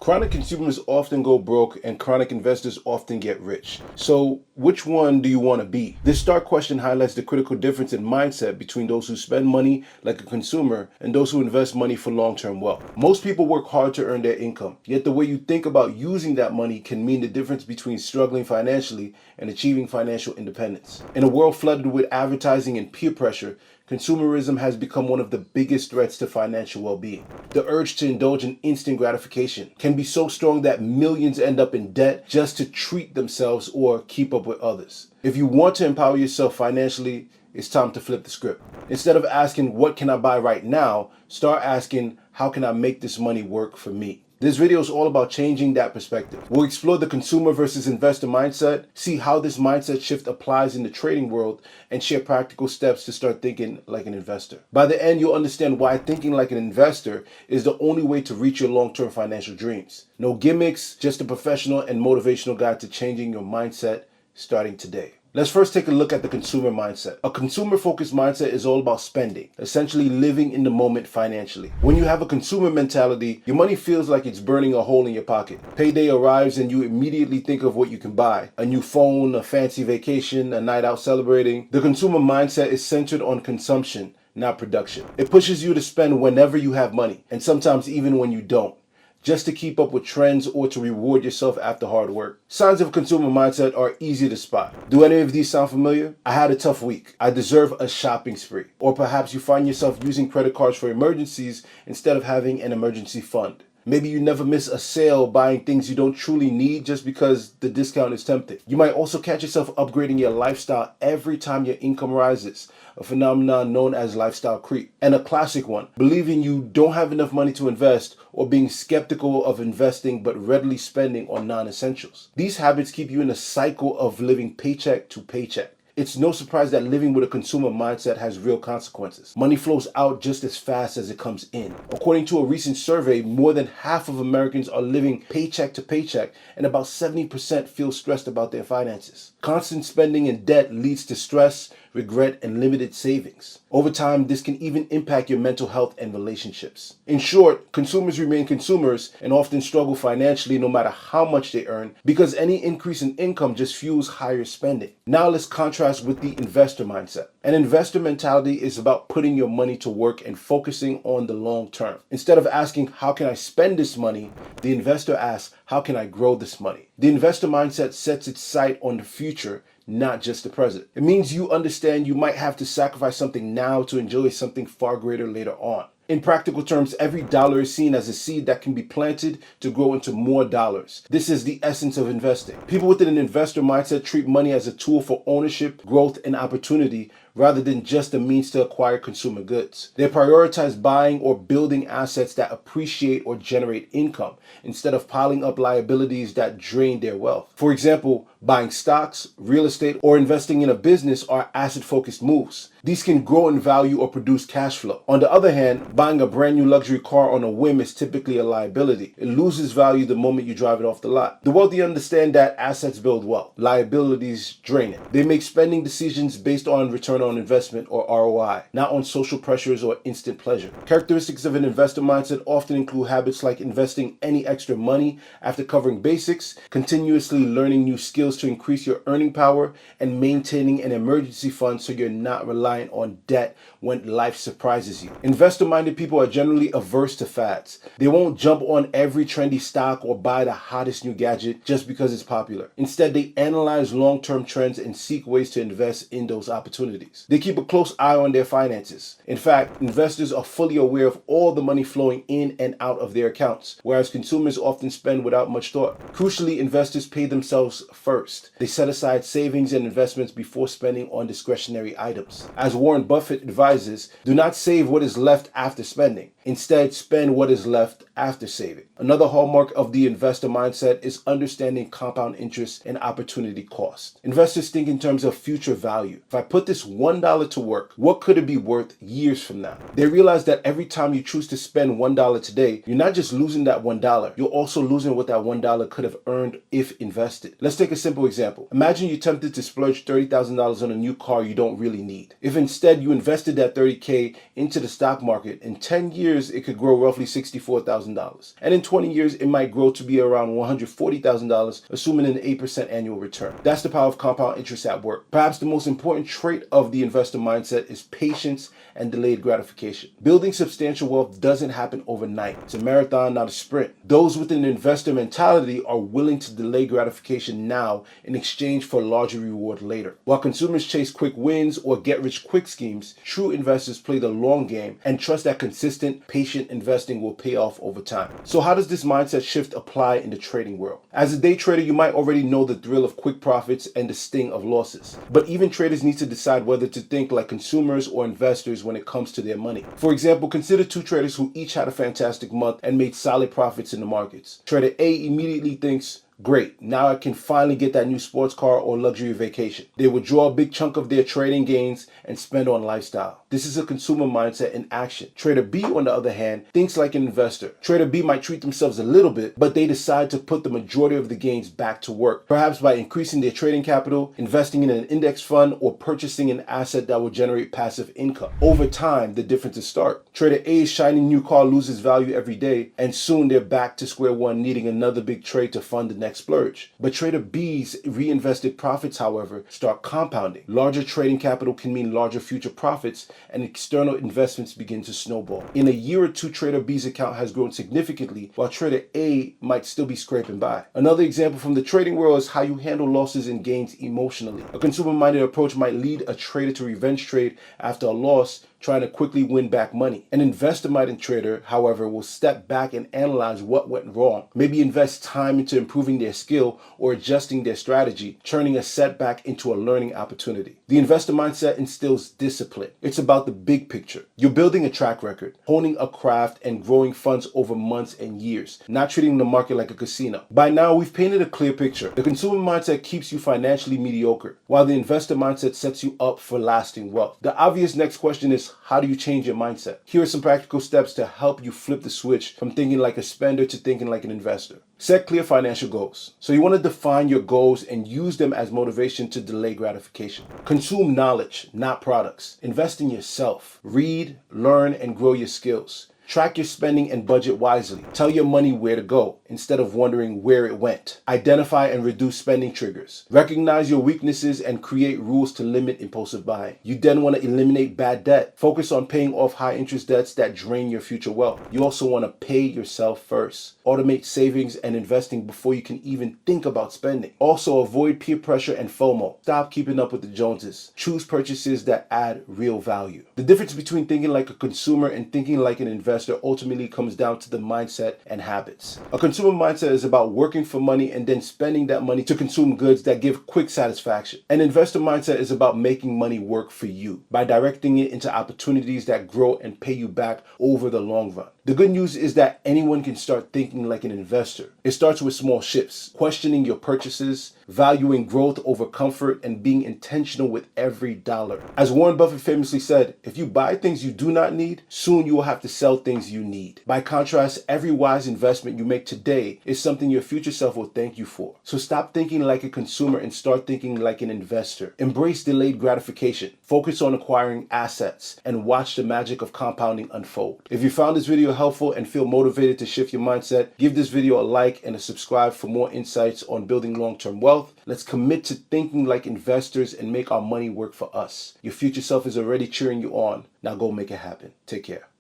Chronic consumers often go broke and chronic investors often get rich. So, which one do you want to be? This stark question highlights the critical difference in mindset between those who spend money like a consumer and those who invest money for long-term wealth. Most people work hard to earn their income, yet the way you think about using that money can mean the difference between struggling financially and achieving financial independence. In a world flooded with advertising and peer pressure, consumerism has become one of the biggest threats to financial well-being. The urge to indulge in instant gratification can be so strong that millions end up in debt just to treat themselves or keep up with others. If you want to empower yourself financially, it's time to flip the script. Instead of asking, what can I buy right now? Start asking, how can I make this money work for me? This video is all about changing that perspective. We'll explore the consumer versus investor mindset, see how this mindset shift applies in the trading world, and share practical steps to start thinking like an investor. By the end, you'll understand why thinking like an investor is the only way to reach your long-term financial dreams. No gimmicks, just a professional and motivational guide to changing your mindset starting today. Let's first take a look at the consumer mindset. A consumer-focused mindset is all about spending, essentially living in the moment financially. When you have a consumer mentality, your money feels like it's burning a hole in your pocket. Payday arrives and you immediately think of what you can buy. A new phone, a fancy vacation, a night out celebrating. The consumer mindset is centered on consumption, not production. It pushes you to spend whenever you have money, and sometimes even when you don't, just to keep up with trends or to reward yourself after hard work. Signs of a consumer mindset are easy to spot. Do any of these sound familiar? I had a tough week. I deserve a shopping spree. Or perhaps you find yourself using credit cards for emergencies instead of having an emergency fund. Maybe you never miss a sale buying things you don't truly need just because the discount is tempting. You might also catch yourself upgrading your lifestyle every time your income rises, a phenomenon known as lifestyle creep. And a classic one, believing you don't have enough money to invest or being skeptical of investing but readily spending on non-essentials. These habits keep you in a cycle of living paycheck to paycheck. It's no surprise that living with a consumer mindset has real consequences. Money flows out just as fast as it comes in. According to a recent survey, more than half of Americans are living paycheck to paycheck, and about 70% feel stressed about their finances. Constant spending and debt leads to stress, regret, and limited savings. Over time, this can even impact your mental health and relationships. In short, consumers remain consumers and often struggle financially no matter how much they earn because any increase in income just fuels higher spending. Now let's contrast with the investor mindset. An investor mentality is about putting your money to work and focusing on the long term. Instead of asking, how can I spend this money? The investor asks, how can I grow this money? The investor mindset sets its sight on the future, not just the present. It means you understand you might have to sacrifice something now to enjoy something far greater later on. In practical terms, every dollar is seen as a seed that can be planted to grow into more dollars. This is the essence of investing. People within an investor mindset treat money as a tool for ownership, growth, and opportunity rather than just a means to acquire consumer goods. They prioritize buying or building assets that appreciate or generate income instead of piling up liabilities that drain their wealth. For example, buying stocks, real estate, or investing in a business are asset-focused moves. These can grow in value or produce cash flow. On the other hand, buying a brand new luxury car on a whim is typically a liability. It loses value the moment you drive it off the lot. The wealthy understand that assets build wealth, liabilities drain it. They make spending decisions based on return on investment or ROI, not on social pressures or instant pleasure. Characteristics of an investor mindset often include habits like investing any extra money after covering basics, continuously learning new skills to increase your earning power, and maintaining an emergency fund so you're not relying on debt when life surprises you. Investor-minded people are generally averse to fads. They won't jump on every trendy stock or buy the hottest new gadget just because it's popular. Instead, they analyze long-term trends and seek ways to invest in those opportunities. They keep a close eye on their finances. In fact, investors are fully aware of all the money flowing in and out of their accounts, whereas consumers often spend without much thought. Crucially, investors pay themselves first. They set aside savings and investments before spending on discretionary items. As Warren Buffett advises, do not save what is left after spending. Instead, spend what is left after saving. Another hallmark of the investor mindset is understanding compound interest and opportunity cost. Investors think in terms of future value. If I put this $1 $1 to work, what could it be worth years from now? They realize that every time you choose to spend $1 today, you're not just losing that $1, you're also losing what that $1 could have earned if invested. Let's take a simple example. Imagine you're tempted to splurge $30,000 on a new car you don't really need. If instead you invested that $30K into the stock market, in 10 years it could grow roughly $64,000. And in 20 years it might grow to be around $140,000, assuming an 8% annual return. That's the power of compound interest at work. Perhaps the most important trait of the investor mindset is patience and delayed gratification. Building substantial wealth doesn't happen overnight. It's a marathon, not a sprint. Those with an investor mentality are willing to delay gratification now in exchange for a larger reward later. While consumers chase quick wins or get-rich-quick schemes, true investors play the long game and trust that consistent, patient investing will pay off over time. So how does this mindset shift apply in the trading world? As a day trader, you might already know the thrill of quick profits and the sting of losses. But even traders need to decide whether to think like consumers or investors when it comes to their money. For example, consider two traders who each had a fantastic month and made solid profits in the markets. Trader A immediately thinks, great, now I can finally get that new sports car or luxury vacation. They withdraw a big chunk of their trading gains and spend on lifestyle. This is a consumer mindset in action. Trader B, on the other hand, thinks like an investor. Trader B might treat themselves a little bit, but they decide to put the majority of the gains back to work, perhaps by increasing their trading capital, investing in an index fund, or purchasing an asset that will generate passive income. Over time, the differences start. Trader A's shiny new car loses value every day, and soon they're back to square one, needing another big trade to fund the next splurge. But Trader B's reinvested profits, however, start compounding. Larger trading capital can mean larger future profits, and external investments begin to snowball. In a year or two, Trader B's account has grown significantly, while Trader A might still be scraping by. Another example from the trading world is how you handle losses and gains emotionally. A consumer-minded approach might lead a trader to revenge trade after a loss, trying to quickly win back money. An investor-minded trader, however, will step back and analyze what went wrong, maybe invest time into improving their skill or adjusting their strategy, turning a setback into a learning opportunity. The investor mindset instills discipline. It's about the big picture. You're building a track record, honing a craft, and growing funds over months and years, not treating the market like a casino. By now, we've painted a clear picture. The consumer mindset keeps you financially mediocre, while the investor mindset sets you up for lasting wealth. The obvious next question is, how do you change your mindset? Here are some practical steps to help you flip the switch from thinking like a spender to thinking like an investor. Set clear financial goals. So you want to define your goals and use them as motivation to delay gratification. Consume knowledge, not products. Invest in yourself. Read, learn, and grow your skills. Track your spending and budget wisely. Tell your money where to go instead of wondering where it went. Identify and reduce spending triggers. Recognize your weaknesses and create rules to limit impulsive buying. You then want to eliminate bad debt. Focus on paying off high interest debts that drain your future wealth. You also want to pay yourself first. Automate savings and investing before you can even think about spending. Also, avoid peer pressure and FOMO. Stop keeping up with the Joneses. Choose purchases that add real value. The difference between thinking like a consumer and thinking like an investor ultimately comes down to the mindset and habits. A consumer mindset is about working for money and then spending that money to consume goods that give quick satisfaction. An investor mindset is about making money work for you by directing it into opportunities that grow and pay you back over the long run. The good news is that anyone can start thinking like an investor. It starts with small shifts, questioning your purchases, valuing growth over comfort, and being intentional with every dollar. As Warren Buffett famously said, if you buy things you do not need, soon you will have to sell things you need. By contrast, every wise investment you make today is something your future self will thank you for. So stop thinking like a consumer and start thinking like an investor. Embrace delayed gratification. Focus on acquiring assets and watch the magic of compounding unfold. If you found this video helpful and feel motivated to shift your mindset, give this video a like and a subscribe for more insights on building long-term wealth. Let's commit to thinking like investors and make our money work for us. Your future self is already cheering you on. Now go make it happen. Take care.